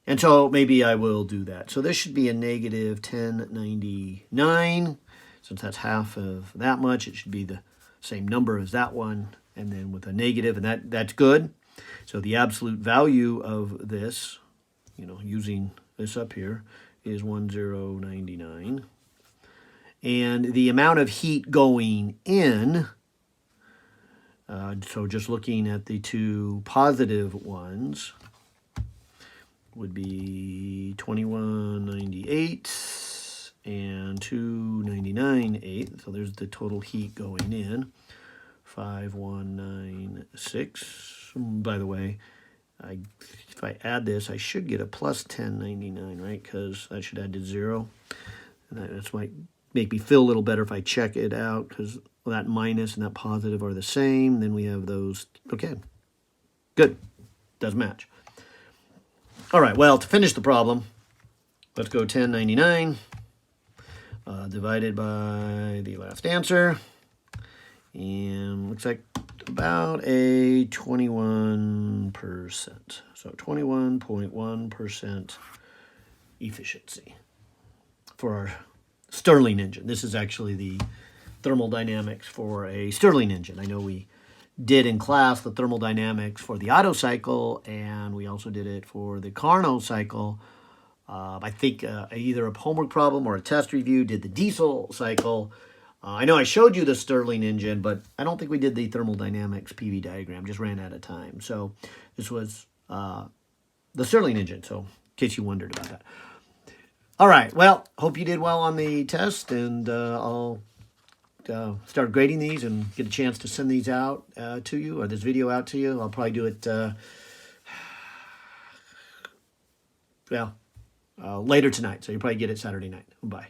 And so maybe I will do that. So this should be a negative 1099. Since that's half of that much, it should be the same number as that one, and then with a negative, and that's good. So the absolute value of this, using this up here, is 1099. And the amount of heat going in, so just looking at the two positive ones, would be 2198 and 299.8. So there's the total heat going in, 5196. By the way, if I add this, I should get a plus 1099, right? Because that should add to 0. And that might make me feel a little better if I check it out, because that minus and that positive are the same. Then we have those. Okay, good. Does match. All right, well, to finish the problem, let's go 1099 divided by the last answer. And looks like about a 21%. So 21.1% efficiency for our Stirling engine. This is actually the thermal dynamics for a Stirling engine. I know we did in class the thermal dynamics for the Otto cycle, and we also did it for the Carnot cycle. I think either a homework problem or a test review did the diesel cycle. I know I showed you the Stirling engine, but I don't think we did the thermal dynamics PV diagram. Just ran out of time. So this was the Stirling engine, so in case you wondered about that. All right, well, hope you did well on the test, and I'll start grading these and get a chance to send these out to you, or this video out to you. I'll probably do it, well, later tonight. So you'll probably get it Saturday night. Bye.